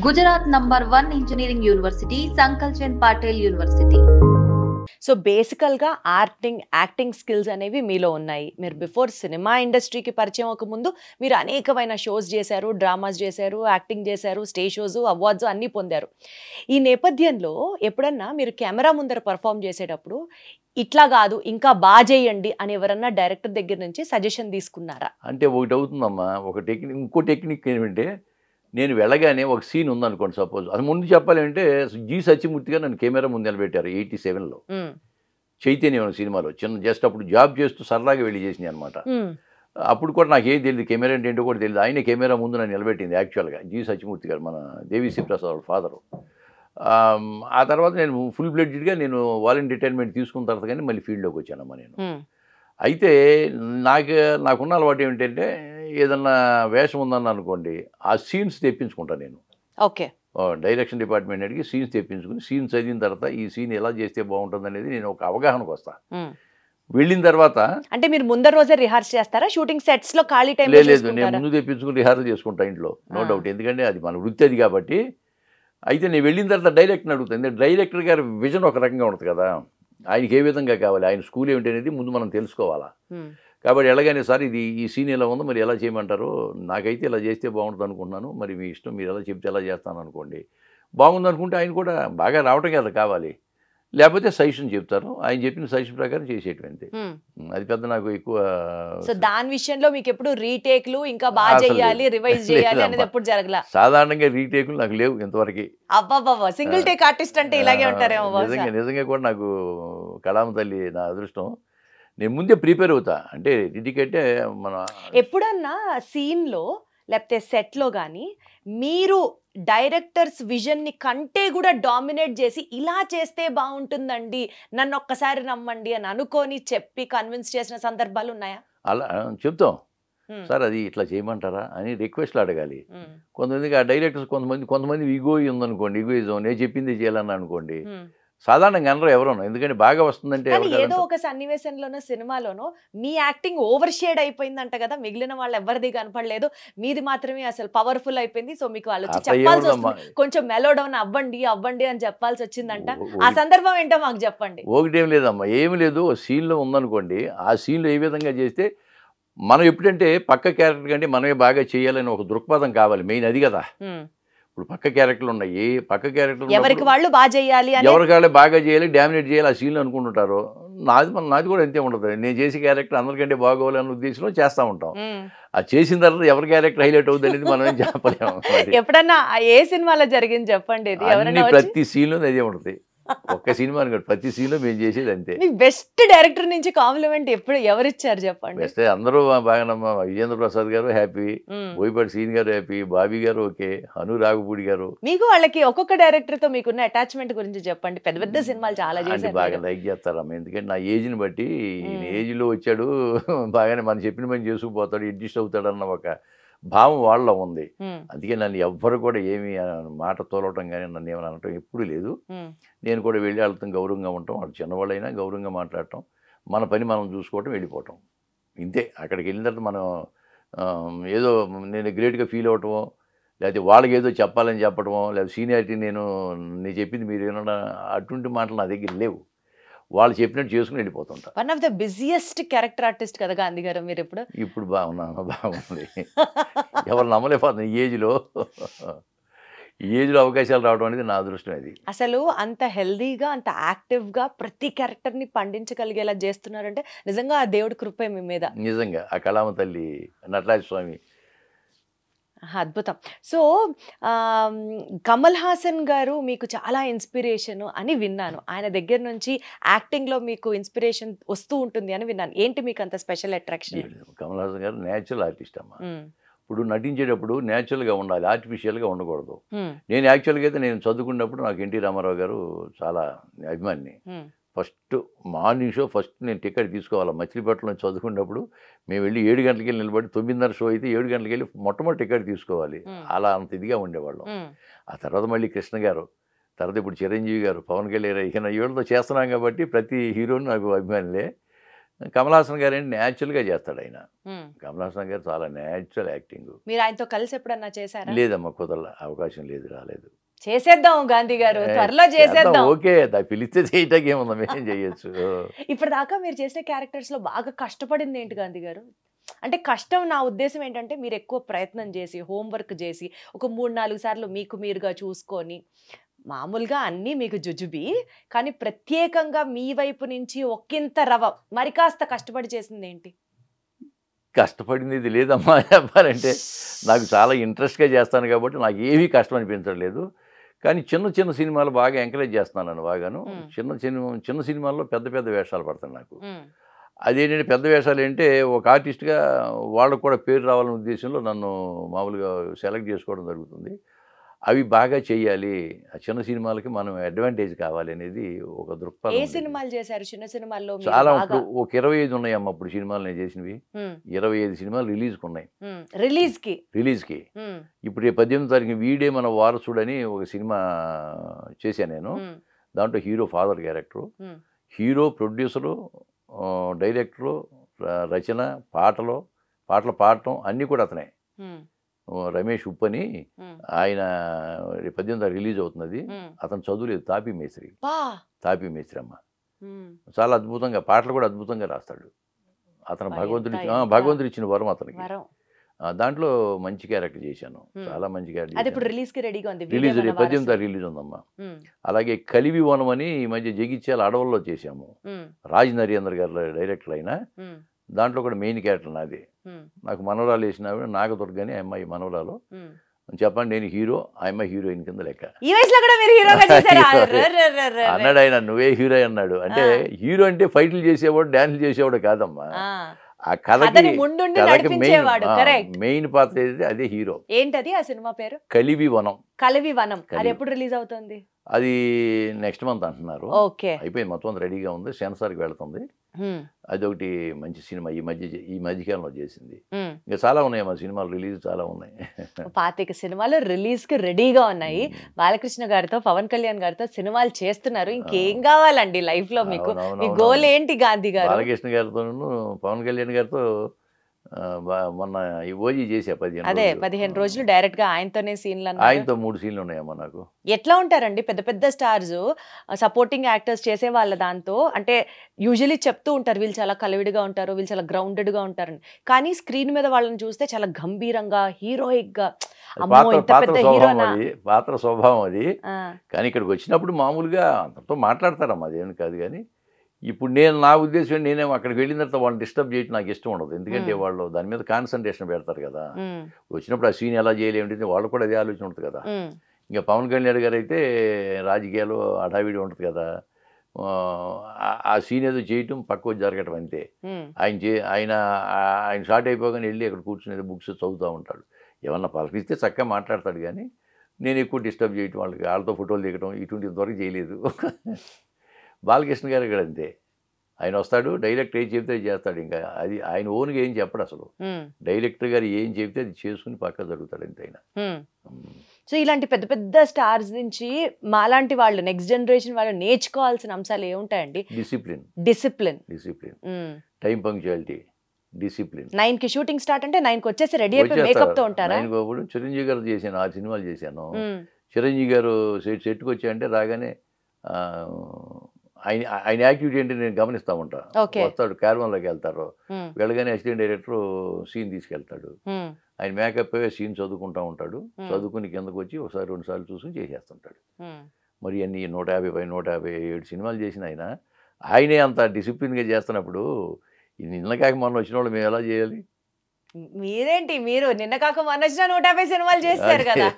Gujarat #1 engineering university Sankalchand Patil university. So బేసికల్గా acting skills అనేవి మీలో ఉన్నాయి. మీరు బిఫోర్ సినిమా ఇండస్ట్రీకి పరిచయం అవ్వకముందు మీరు అనేకమైన షోస్ చేశారు, డ్రామాస్ చేశారు, యాక్టింగ్ చేశారు, స్టేజ్ షోస్, అవార్డ్స్ అన్నీ పొందారు. ఈ నేపథ్యంలో ఎప్పుడన్నా మీరు కెమెరా ముందర పర్ఫామ్ చేసేటప్పుడు ఇట్లా కాదు ఇంకా బాగా చేయండి అని ఎవరన్నా డైరెక్టర్ దగ్గర నుంచి సజెషన్ తీసుకున్నారా? అంటే ఒకటి అవుతుందమ్మా, ఇంకో టెక్నిక్ ఏమంటే, నేను వెళ్ళగానే ఒక సీన్ ఉందనుకోండి, సపోజ్ అది ముందు చెప్పాలంటే జి సత్యమూర్తి గారు నన్ను కెమెరా ముందు నిలబెట్టారు 87లో చైతన్యం సినిమాలో. జస్ట్ అప్పుడు జాబ్ చేస్తూ సరదాగా వెళ్ళి చేసింది అనమాట. అప్పుడు కూడా నాకు ఏం తెలియదు, కెమెరా అంటే ఏంటో కూడా తెలియదు. ఆయన కెమెరా ముందు నన్ను నిలబెట్టింది యాక్చువల్గా జి సత్యమూర్తి గారు, మన దేవిశ్రీ ప్రసాద్ వాళ్ళ ఫాదరు. ఆ తర్వాత నేను ఫుల్ బ్లడ్జెడ్గా నేను వాలంటీర్ రిటైర్మెంట్ తీసుకున్న తర్వాత కానీ మళ్ళీ ఫీల్డ్లోకి వచ్చానమ్మా నేను. అయితే నాకున్న అలవాటు ఏమిటంటే, ఏదన్నా వేషం ఉందని అనుకోండి, ఆ సీన్స్ తెప్పించుకుంటాను నేను. ఓకే, డైరెక్షన్ డిపార్ట్మెంట్ అడిగి సీన్స్ తెప్పించుకుని సీన్ చదివిన తర్వాత ఈ సీన్ ఎలా చేస్తే బాగుంటుంది అనేది నేను ఒక అవగాహనకు వస్తాను. వెళ్ళిన తర్వాత అంటే మీరు ముందర రోజే రిహార్స్ చేస్తారా? షూటింగ్ సెట్స్ లో ఖాళీ టైం లేదు, నేను ముందు తెప్పించుకుని రిహార్సల్ చేసుకుంటా ఇంట్లో, నో డౌట్. ఎందుకంటే అది మన వృత్తి అది కాబట్టి. అయితే నేను వెళ్ళిన తర్వాత డైరెక్టర్ని అడుగుతాను. డైరెక్టర్ గారి విజన్ ఒక రకంగా ఉంటుంది కదా, ఆయనకి ఏ విధంగా కావాలి, ఆయన స్కూల్ ఏమిటి అనేది ముందు మనం తెలుసుకోవాలా. కాబట్టి ఎలాగైనా సార్ ఈ సీన్ ఎలా ఉందో మరి ఎలా చేయమంటారు, నాకైతే ఇలా చేస్తే బాగుంటుంది అనుకుంటున్నాను, మరి మీ ఇష్టం, మీరు ఎలా చెప్తే ఎలా చేస్తాను అనుకోండి. బాగుంది అనుకుంటే ఆయన కూడా బాగా రావటం కదా కావాలి, లేకపోతే సజెషన్ చెప్తారు, ఆయన చెప్పిన సజెషన్ ప్రకారం చేసేటువంటి. అది పెద్ద నాకు ఎక్కువ. సో దాని విషయంలో మీకు ఎప్పుడు రీటేక్లు ఇంకా బాగా చేయాలి, రివైజ్ చేయాలి అనేది ఎప్పుడు జరగల? సాధారణంగా రీటేకులు నాకు లేవు ఇంతవరకు. అబ్బాబా, సింగిల్ టేక్ ఆర్టిస్ట్ అంటే ఇలాగే ఉంటారేమో. నిజంగా కూడా నాకు కళామ తల్లి నా అదృష్టం. నేను ముందే ప్రిపేర్ అవుతా, అంటే ఎందుకంటే మన ఎప్పుడన్నా సీన్లో లేకపోతే సెట్లో కానీ మీరు డైరెక్టర్స్ విజన్ని కంటే కూడా డామినేట్ చేసి ఇలా చేస్తే బాగుంటుందండి, నన్ను ఒక్కసారి నమ్మండి అని అనుకొని చెప్పి కన్విన్స్ చేసిన సందర్భాలు ఉన్నాయా? అలా చెప్తాం సార్, అది ఇట్లా చేయమంటారా అని రిక్వెస్ట్లు అడగాలి. కొంతమందికి ఆ డైరెక్టర్స్ కొంతమంది ఈగో ఉందనుకోండి, ఈగోయిజం, నేను చెప్పింది చేయాలని అనుకోండి, సాధారణంగా అనరు ఎవరన్నా. ఎందుకంటే బాగా వస్తుందంటే ఏదో ఒక సన్నివేశంలోనో సినిమాలోనో మీ యాక్టింగ్ ఓవర్ షేడ్ అయిపోయిందంట కదా, మిగిలిన వాళ్ళు ఎవరిది కనపడలేదు, మీది మాత్రమే అసలు పవర్ఫుల్ అయిపోయింది, సో మీకు వాళ్ళు చెప్పాల్సి వస్తుంది, కొంచెం మెలోడౌన్ అవ్వండి అని చెప్పాల్సి వచ్చిందంట. ఆ సందర్భం ఏంటో మాకు చెప్పండి. ఒకటేం లేదమ్మా, ఏమి లేదు, సీన్లో ఉందనుకోండి, ఆ సీన్లో ఏ విధంగా చేస్తే మనం ఎప్పుడంటే పక్క క్యారెక్టర్ కంటే మనమే బాగా చేయాలని ఒక దృక్పథం కావాలి, మెయిన్ అది కదా. ఇప్పుడు పక్క క్యారెక్టర్లు ఉన్నాయి, పక్క క్యారెక్టర్ ఎవరికి వాళ్ళు బాగా చేయాలి, ఎవరికి వాళ్ళే బాగా చేయాలి, డామినేట్ చేయాలి ఆ సీన్లు అనుకుంటుంటారు. నాది కూడా అంతే ఉంటుంది. నేను చేసే క్యారెక్టర్ అందరికంటే బాగోవాలనే ఉద్దేశంలో చేస్తూ ఉంటాం. అది చేసిన తర్వాత ఎవరి క్యారెక్టర్ హైలైట్ అవుతుంది అనేది మనం ఏం చెప్పలేము. ఎప్పుడన్నా ఏ సినిమాలో జరిగింది చెప్పండి. ప్రతి సీన్లో అదే ఉంటుంది, ఒక్క సినిమా అనుకోండి, ప్రతి సీన్లో మేము చేసేది అంతే. మీకు బెస్ట్ డైరెక్టర్ నుంచి కాంప్లిమెంట్ ఎవరిచ్చారు చెప్పండి? బెస్ట్ అందరూ బాగానమ్మా. విజేంద్ర ప్రసాద్ గారు హ్యాపీ, బోయపాటి సీన్ గారు హ్యాపీ, బాబీ గారు ఓకే, అను రాఘపూడి గారు. మీకు వాళ్ళకి ఒక్కొక్క డైరెక్టర్ తో మీకున్న అటాచ్మెంట్ గురించి చెప్పండి. పెద్ద పెద్ద సినిమాలు చాలా చేశారు, బాగా లైక్ చేస్తారమ్మా. ఎందుకంటే నా ఏజ్ని బట్టి, ఏజ్లో వచ్చాడు బాగానే మనం చెప్పిన పని చేసుకుపోతాడు, అడ్జస్ట్ అవుతాడన్న ఒక భావం వాళ్ళలో ఉంది. అందుకే నన్ను ఎవ్వరు కూడా ఏమి మాట తోలవటం కానీ నన్ను ఏమైనా అనటం ఎప్పుడూ లేదు. నేను కూడా వెళ్ళి వాళ్ళతో గౌరవంగా ఉంటాం, వాళ్ళు చిన్నవాళ్ళైనా గౌరవంగా మాట్లాడటం, మన పని మనం చూసుకోవటం, వెళ్ళిపోవటం, ఇంతే. అక్కడికి వెళ్ళిన తర్వాత మనం ఏదో నేను గ్రేట్గా ఫీల్ అవ్వటమో, లేకపోతే వాళ్ళకి ఏదో చెప్పాలని చెప్పడమో, లేకపోతే సీనియారిటీ నేను చెప్పింది మీరు ఏమన్నా అటువంటి మాటలు నా దగ్గర లేవు. వాళ్ళు చెప్పినట్టు చేసుకుని వెళ్ళిపోతుంటా. One of the busiest character artist కదా గాంధీ గారు మీరు ఇప్పుడు. ఇప్పుడు బాగుంది, ఎవరు నమ్మలేకపోతుంది. ఈ ఏజ్లో అవకాశాలు రావడం అనేది నా అదృష్టం. అది అసలు అంత హెల్దీగా, అంత యాక్టివ్గా ప్రతి క్యారెక్టర్ని పండించగలిగేలా చేస్తున్నారంటే నిజంగా ఆ దేవుడి కృపే మీ మీద. నిజంగా ఆ కళామ తల్లి, నటరాజ స్వామి, అద్భుతం. సో కమల్ హాసన్ గారు మీకు చాలా ఇన్స్పిరేషన్ అని విన్నాను. ఆయన దగ్గర నుంచి యాక్టింగ్లో మీకు ఇన్స్పిరేషన్ వస్తూ ఉంటుంది అని విన్నాను. ఏంటి మీకు అంత స్పెషల్ అట్రాక్షన్? కమల్ హాసన్ గారు న్యాచురల్ ఆర్టిస్ట్ అమ్మా. ఇప్పుడు నటించేటప్పుడు న్యాచురల్గా ఉండాలి, ఆర్టిఫిషియల్గా ఉండకూడదు. నేను యాక్చువల్గా అయితే నేను చదువుకున్నప్పుడు నాకు ఎన్టీ రామారావు గారు చాలా అభిమాని. ఫస్ట్ మార్నింగ్ షో ఫస్ట్ నేను టికెట్ తీసుకోవాలి. మచిలీపట్నంలో చదువుకున్నప్పుడు మేము వెళ్ళి 7 గంటలకి వెళ్ళి నిలబడి 9:30 షో అయితే 7 గంటలకి వెళ్ళి మొట్టమొదటి టికెట్ తీసుకోవాలి. అలా అంత ఇదిగా ఉండేవాళ్ళం. ఆ తర్వాత మళ్ళీ కృష్ణ గారు, తర్వాత ఇప్పుడు చిరంజీవి గారు, పవన్ కళ్యాణ్, ఇక వీళ్ళతో చేస్తున్నాం కాబట్టి ప్రతి హీరోని నాకు అభిమానులే. కమల్ హాసన్ గారు ఏంటి న్యాచురల్గా చేస్తాడు ఆయన. కమల్ హాసన్ గారు చాలా న్యాచురల్ యాక్టింగ్. మీరు ఆయనతో కలిసి ఎప్పుడన్నా చేశారా? లేదమ్మా, కుదరల, అవకాశం లేదు, రాలేదు. చేసేద్దాం గాంధీ గారు, త్వరలో చేసేద్దాం. ఓకే, పిలిస్తే చేయటానికి ఏముందా, మేము చేయొచ్చు. ఇప్పటిదాకా మీరు చేసిన క్యారెక్టర్స్ లో బాగా కష్టపడింది ఏంటి గాంధీ గారు? అంటే కష్టం, నా ఉద్దేశం ఏంటంటే మీరు ఎక్కువ ప్రయత్నం చేసి హోంవర్క్ చేసి ఒక 3-4 సార్లు మీకు మీరుగా చూసుకొని, మామూలుగా అన్నీ మీకు జుజుబి, కానీ ప్రత్యేకంగా మీ వైపు నుంచి ఒక్కింత రవ మరి కాస్త కష్టపడి చేసింది ఏంటి? కష్టపడింది ఇది లేదమ్మా చెప్పాలంటే. నాకు చాలా ఇంట్రెస్ట్గా చేస్తాను కాబట్టి నాకు ఏమీ కష్టం అనిపించట్లేదు. కానీ చిన్న చిన్న సినిమాలు బాగా ఎంకరేజ్ చేస్తున్నాను బాగాను. చిన్న సినిమాల్లో పెద్ద పెద్ద వేషాలు పడతాను నాకు. అదేంటంటే పెద్ద వేషాలు ఏంటంటే ఒక ఆర్టిస్ట్గా వాళ్ళకు కూడా పేరు రావాలనే ఉద్దేశంలో నన్ను మామూలుగా సెలెక్ట్ చేసుకోవడం జరుగుతుంది. అవి బాగా చెయ్యాలి, ఆ చిన్న సినిమాలకి మనం అడ్వాంటేజ్ కావాలి అనేది ఒక దృక్పథం. ఏ సినిమాలు చేశారు చిన్న సినిమాల్లో? చాలా. ఇప్పుడు ఒక 25 ఉన్నాయమ్మా అప్పుడు సినిమాలు నేను చేసినవి. 25 సినిమాలు రిలీజ్కి ఉన్నాయి. రిలీజ్కి ఇప్పుడు 18వ తారీఖు వీడే మన వారసుడని ఒక సినిమా చేశాను నేను. దాంట్లో hero father character, hero, producer, director, రచన, పాటలు పాడటం అన్నీ కూడా అతనే. రమేష్ ఉప్పని, ఆయన 18వ రిలీజ్ అవుతున్నది. అతను చదువులేదు, తాపీ మేస్త్రి అమ్మ. చాలా అద్భుతంగా పాటలు కూడా అద్భుతంగా రాస్తాడు అతను. భగవంతుడు ఇచ్చిన వరం అతనికి. దాంట్లో మంచి క్యారెక్టర్ చేశాను, చాలా మంచి క్యారెక్టర్. రిలీజ్ 18వ రిలీజ్ ఉందమ్మా. అలాగే కలివి వనం అని ఈ మధ్య జగిత్యాల అడవుల్లో చేశాము. రాజ్ నరేంద్ర గారు డైరెక్టర్ అయినా. దాంట్లో కూడా మెయిన్ క్యారెక్టర్ నాది. నాకు మనవరాలు వేసిన నాగదుర్గ అని అమ్మాయి మనవరాలు. చెప్పండి, నేను హీరో, ఆ అమ్మాయి హీరోయిన్ కింద లెక్క అన్నాడు ఆయన. నువ్వే హీరో అన్నాడు. అంటే హీరో అంటే ఫైట్లు చేసేవాడు, డాన్సులు చేసేవాడు కాదమ్మా. ఆ కథకి మెయిన్ పాత్ర ఏదైతే అదే హీరో. ఏంటది ఆ సినిమా పేరు? కలివి వనం. అది ఎప్పుడు రిలీజ్ అవుతుంది? అది నెక్స్ట్ మంత్ అంటున్నారు. అయిపోయింది, మొత్తం రెడీగా ఉంది, సెన్సార్కి వెళ్తుంది. అదొకటి మంచి సినిమా ఈ మధ్యకాలంలో చేసింది. ఇంకా చాలా ఉన్నాయి మా సినిమాలు రిలీజ్, చాలా ఉన్నాయి. 25 సినిమాలు రిలీజ్ కి రెడీగా ఉన్నాయి. బాలకృష్ణ గారితో, పవన్ కళ్యాణ్ గారితో సినిమాలు చేస్తున్నారు. ఇంకేం కావాలండి లైఫ్ లో మీకు? మీ గోల్ ఏంటి గాంధీ గారు? బాలకృష్ణ గారితో, పవన్ కళ్యాణ్ గారితో మొన్న ఈ ఓజీ చేసా 15 రోజులు డైరెక్ట్ గా ఆయనతోనే సీన్లు. ఆయనతో 3 సీన్లు ఉన్నాయమ్మా నాకు. ఎట్లా ఉంటారండి పెద్ద పెద్ద స్టార్స్, సపోర్టింగ్ యాక్టర్స్ చేసే వాళ్ళ దాంతో? అంటే యూజువలీ చెప్తూ ఉంటారు వీళ్ళు చాలా కలివిడిగా ఉంటారు, వీళ్ళు చాలా గ్రౌండెడ్ గా ఉంటారని. కానీ స్క్రీన్ మీద వాళ్ళని చూస్తే చాలా గంభీరంగా, హీరోయిక్ గా, పాత్ర స్వభావం అది. కానీ ఇక్కడికి వచ్చినప్పుడు మామూలుగా అంతతో మాట్లాడతారమ్మా, అదేమి కాదు. కానీ ఇప్పుడు నా ఉద్దేశం నేనేమో అక్కడికి వెళ్ళిన తర్వాత వాళ్ళని డిస్టర్బ్ చేయడం నాకు ఇష్టం ఉండదు. ఎందుకంటే వాళ్ళు దాని మీద కాన్సన్ట్రేషన్ పెడతారు కదా. వచ్చినప్పుడు ఆ సీన్ ఎలా చేయలేమిటి, వాళ్ళు కూడా అదే ఆలోచన ఉంటుంది కదా. ఇంకా పవన్ కళ్యాణ్ గారు అయితే రాజకీయాలు హడావిడి ఉంటుంది కదా. ఆ సీన్ ఏదో చేయటం, పక్కకు జరగటం అంతే. ఆయన షార్ట్ అయిపోగానే వెళ్ళి అక్కడ కూర్చుని బుక్స్ చదువుతూ ఉంటాడు. ఏమన్నా పలకరిస్తే చక్కగా మాట్లాడతాడు. కానీ నేను ఎక్కువ డిస్టర్బ్ చేయటం, వాళ్ళతో ఫోటోలు దిగటం ఇటువంటి ఇంతవరకు చేయలేదు. బాలకృష్ణ గారు ఇక్కడ అంతే. ఆయన వస్తాడు, డైరెక్టర్ ఏం చెప్తే అది చేస్తాడు. ఇంకా అది ఆయన ఓన్గా ఏం చెప్పడు అసలు. డైరెక్టర్ గారు ఏం చెప్తే అది చేసుకుని పక్క జరుగుతాడు అంతే ఆయన. సో ఇలాంటి పెద్ద పెద్ద స్టార్స్ నుంచి మాలాంటి వాళ్ళు, నెక్స్ట్ జనరేషన్ వాళ్ళు నేర్చుకోవాల్సిన అంశాలు ఏముంటాయండి? Discipline, time punctuality, discipline. 9కి షూటింగ్ స్టార్ట్ అంటే 9కి వచ్చేసి రెడీ అయిపోయి మేకప్ తో ఉంటారా? చిరంజీవి గారు చేశాను, 6 సినిమాలు చేశాను. చిరంజీవి గారు సెట్కి వచ్చాయంటే రాగానే ఆయన యాక్టివిటీ ఏంటి నేను గమనిస్తూ ఉంటా. వస్తాడు, క్యారవాన్లోకి వెళ్తారు, వెళ్ళగానే అసిస్టెంట్ డైరెక్టర్ సీన్ తీసుకెళ్తాడు. ఆయన మేకప్ సీన్ చదువుకుంటూ ఉంటాడు. చదువుకుని కిందకు వచ్చి ఒకసారి 2 సార్లు చూసుకుని చేసేస్తుంటాడు. మరి అన్ని 157 సినిమాలు చేసిన ఆయనే అంత డిసిప్లిన్గా చేస్తున్నప్పుడు నిన్న కాక మొన్న వచ్చిన వాళ్ళు మేము ఎలా చేయాలి? మీరేంటి, మీరు నిన్న కాక మొన్న వచ్చిన 150 సినిమాలు చేస్తారు కదా.